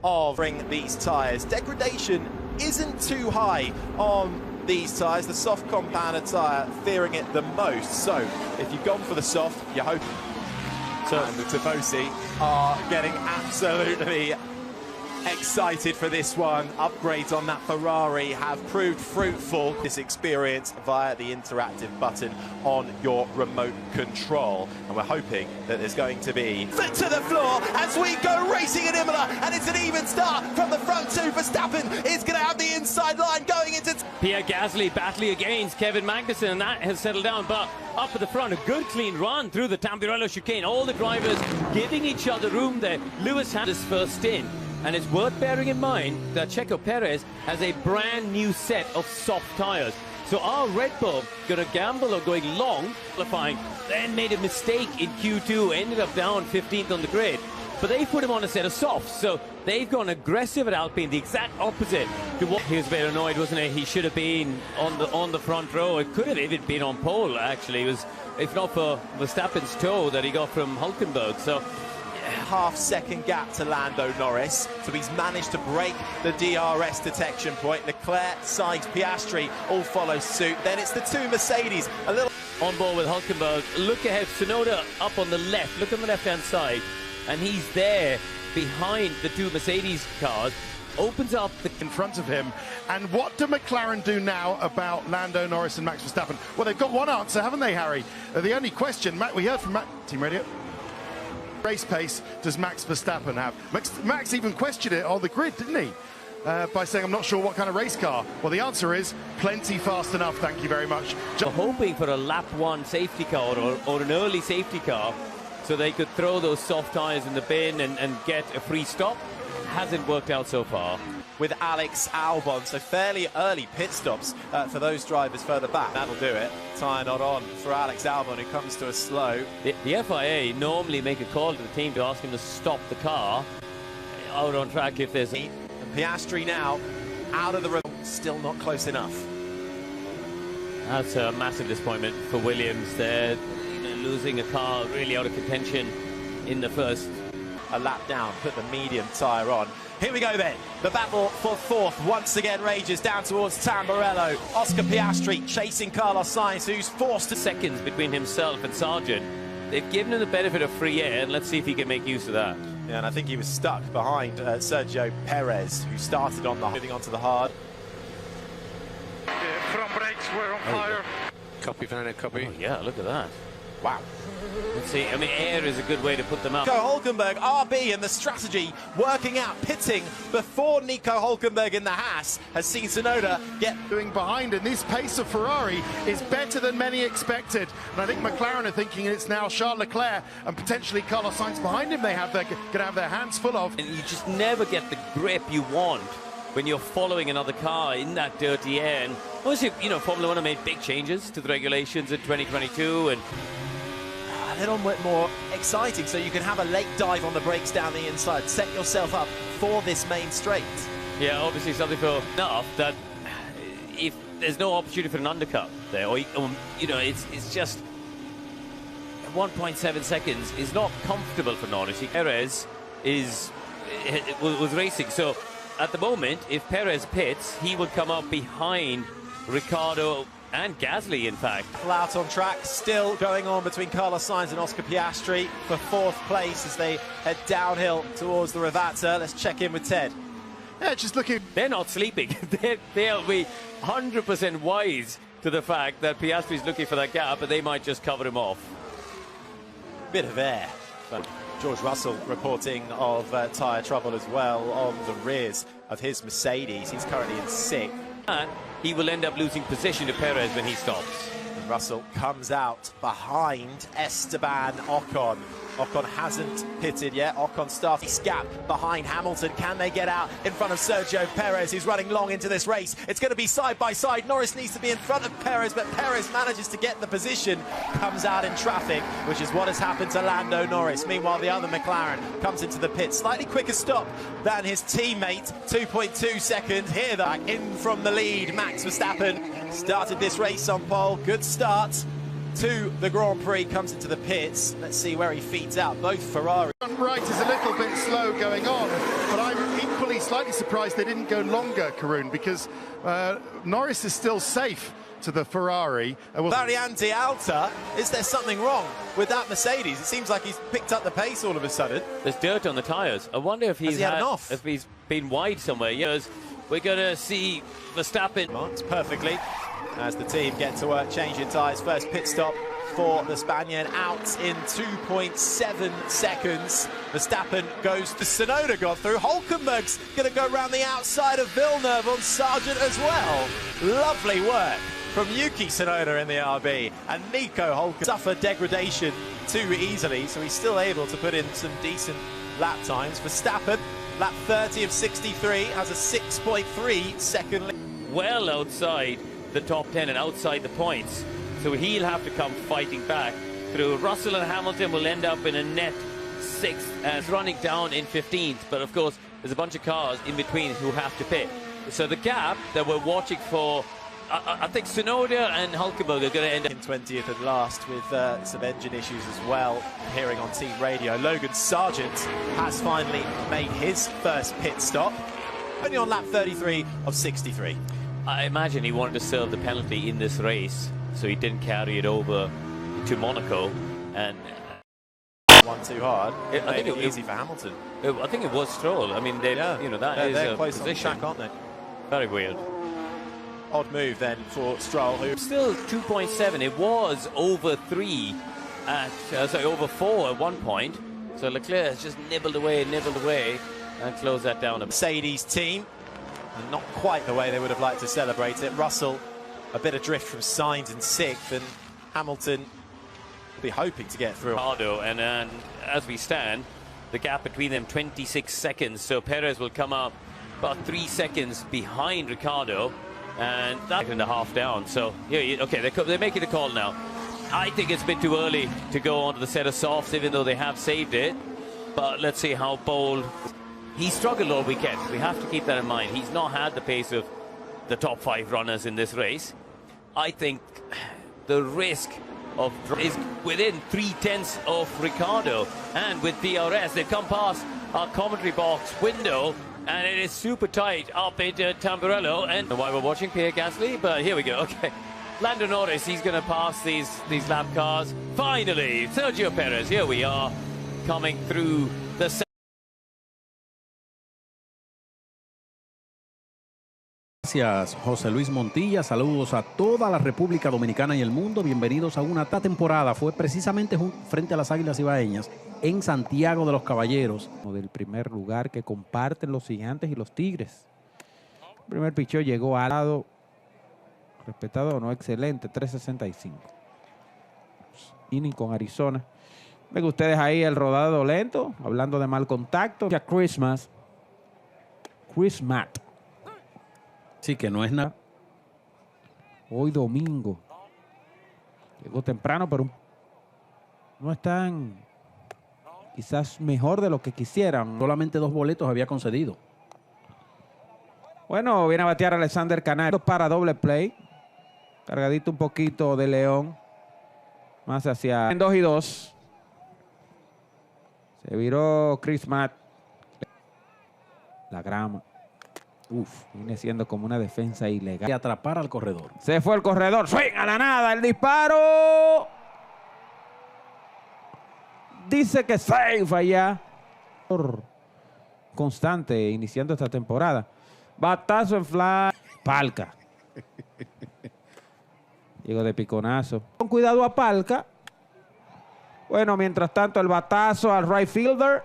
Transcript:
of these tyres. Degradation isn't too high on these tyres. The soft compounded tyre fearing it the most. So if you've gone for the soft, you're hoping. So the Tifosi are getting absolutely excited for this one. Upgrades on that Ferrari have proved fruitful. This experience via the interactive button on your remote control, and we're hoping that there's going to be foot to the floor as we go racing in Imola, and it's an even start from the front two. Verstapem is going to have the inside line going into Pierre Gasly battling against Kevin Magnussen, and that has settled down, but up at the front, a good clean run through the Tamburello chicane. All the drivers giving each other room there. Lewis had his first stint. And it's worth bearing in mind that Checo Perez has a brand new set of soft tyres. So are Red Bull going to gamble on going long, qualifying, then made a mistake in Q2, ended up down 15th on the grid. But they put him on a set of softs, so they've gone aggressive at Alpine, the exact opposite to what he was very annoyed, wasn't he? He should have been on the front row. It could have even been on pole, actually. It was, if not for Verstappen's toe that he got from Hülkenberg. So half-second gap to Lando Norris, so he's managed to break the DRS detection point. Leclerc, Sainz, Piastri all follow suit. Then it's the two Mercedes, a little on board with Hülkenberg. Look ahead, Tsunoda up on the left, look on the left-hand side, and he's there behind the two Mercedes cars. Opens up in front of him. And what do McLaren do now about Lando Norris and Max Verstappen? Well, they've got one answer, haven't they, Harry? The only question, we heard from Team Radio. Race pace does Max Verstappen have? Max even questioned it on the grid, didn't he? By saying, I'm not sure what kind of race car. Well, the answer is plenty fast enough, thank you very much. We're hoping for a lap one safety car or an early safety car so they could throw those soft tyres in the bin and get a free stop. Hasn't worked out so far. With Alex Albon, so fairly early pit stops for those drivers further back. That'll do it. Tyre not on for Alex Albon, who comes to a slow. The FIA normally make a call to the team to ask him to stop the car out on track if there's a... And Piastri now out of the road, still not close enough. That's a massive disappointment for Williams there, losing a car really out of contention in the first. A lap down, put the medium tyre on. Here we go then. The battle for fourth once again rages down towards Tamburello. Oscar Piastri chasing Carlos Sainz, who's forced to seconds between himself and Sargent. They've given him the benefit of free air, and let's see if he can make use of that. Yeah, and I think he was stuck behind Sergio Perez, who started on the moving on to the hard. The front brakes were on fire. Copy, Fernando, copy. Oh, yeah, look at that. Wow. Let's see, I mean, air is a good way to put them up. Nico Hülkenberg, RB, and the strategy working out, pitting before Nico Hülkenberg in the Haas has seen Tsunoda get... Doing behind, and this pace of Ferrari is better than many expected. And I think McLaren are thinking it's now Charles Leclerc and potentially Carlos Sainz behind him they're going to have their hands full of. And you just never get the grip you want when you're following another car in that dirty air. And obviously, you know, Formula One have made big changes to the regulations in 2022, and a little bit more exciting, so you can have a late dive on the brakes down the inside, set yourself up for this main straight. Yeah, obviously something for enough that if there's no opportunity for an undercut there, or you know, it's just 1.7 seconds is not comfortable for Norris. Perez was racing, so at the moment, if Perez pits, he would come up behind Ricciardo and Gasly, in fact. Out on track, still going on between Carlos Sainz and Oscar Piastri for fourth place as they head downhill towards the Ravazza. Let's check in with Ted. Yeah, just looking. They're not sleeping. They'll be 100% wise to the fact that Piastri's looking for that gap, but they might just cover him off. Bit of air. But George Russell reporting of tyre trouble as well on the rears of his Mercedes. He's currently in sixth. And he will end up losing position to Perez when he stops. And Russell comes out behind Esteban Ocon. Ocon hasn't pitted yet. Ocon starts gap behind Hamilton. Can they get out in front of Sergio Perez, who's running long into this race? It's going to be side by side. Norris needs to be in front of Perez, but Perez manages to get the position, comes out in traffic, which is what has happened to Lando Norris. Meanwhile, the other McLaren comes into the pit. Slightly quicker stop than his teammate, 2.2 seconds. Here, though, in from the lead, Max Verstappen started this race on pole. Good start to the Grand Prix, comes into the pits. Let's see where he feeds out. Both Ferrari. Right is a little bit slow going on, but I'm equally slightly surprised they didn't go longer, Karun, because Norris is still safe to the Ferrari. Variante Alta, is there something wrong with that Mercedes? It seems like he's picked up the pace all of a sudden. There's dirt on the tyres. I wonder if he's if he's been wide somewhere. Yes, we're going to see Verstappen. Marks perfectly as the team get to work changing tyres. First pit stop for the Spaniard, out in 2.7 seconds. Verstappen goes to Tsunoda, got through. Hulkenberg's going to go around the outside of Villeneuve on Sargent as well. Lovely work from Yuki Tsunoda in the RB, and Nico Hulkenberg suffered degradation too easily, so he's still able to put in some decent lap times. Verstappen, lap 30 of 63, has a 6.3 second lead. Well outside the top 10 and outside the points, so he'll have to come fighting back through. Russell and Hamilton will end up in a net 6th and running down in 15th, but of course there's a bunch of cars in between who have to pit. So the gap that we're watching for, I think Tsunoda and Hulkenberg are going to end up in 20th and last with some engine issues as well. Hearing on team radio, Logan Sargent has finally made his first pit stop, only on lap 33 of 63. I imagine he wanted to serve the penalty in this race, so he didn't carry it over to Monaco, and one too hard. I think it was easy for Hamilton. I think it was Stroll. I mean, they're close position. on track, aren't they? Very weird. Odd move then for Stroll, who still 2.7. It was over 3 at over 4 at one point. So Leclerc has just nibbled away and closed that down. Mercedes team, and not quite the way they would have liked to celebrate it. Russell a bit adrift from Sainz in 6th, and Hamilton will be hoping to get through. Ricardo, and as we stand, the gap between them 26 seconds. So Perez will come up about 3 seconds behind Ricardo, and that's in the half down. So yeah, okay, they're making the call now. I think it's a bit too early to go onto the set of softs, even though they have saved it. But let's see how bold. He struggled all weekend. We have to keep that in mind. He's not had the pace of the top 5 runners in this race. I think the risk of is within 0.3 of Ricardo, and with DRS they've come past our commentary box window, and it is super tight up into Tamburello. And why we're watching Pierre Gasly, but here we go. Okay, Lando Norris, he's going to pass these lap cars. Finally, Sergio Perez, here we are, coming through the. Gracias, José Luis Montilla. Saludos a toda la República Dominicana y el mundo. Bienvenidos a una temporada. Fue precisamente frente a las Águilas Ibaeñas en Santiago de los Caballeros. Del primer lugar que comparten los Gigantes y los Tigres. El primer picheo llegó al lado. Respetado o no, excelente, 3.65. Inning con Arizona. Ven ustedes ahí el rodado lento, hablando de mal contacto. Ya Christmas. Sí, que no es nada. Hoy domingo. Llegó temprano, pero no están quizás mejor de lo que quisieran. Solamente 2 boletos había concedido. Bueno, viene a batear Alexander Canario para doble play. Cargadito un poquito de León. Más hacia en 2-2. Se viró Chris Matt. La grama. Viene siendo como una defensa ilegal. Y atrapar al corredor. Se fue el corredor. Swing a la nada. El disparo. Dice que safe allá. Constante iniciando esta temporada. Batazo en fly. Palca. Llegó de piconazo. Con cuidado a Palca. Bueno, mientras tanto el batazo al right fielder.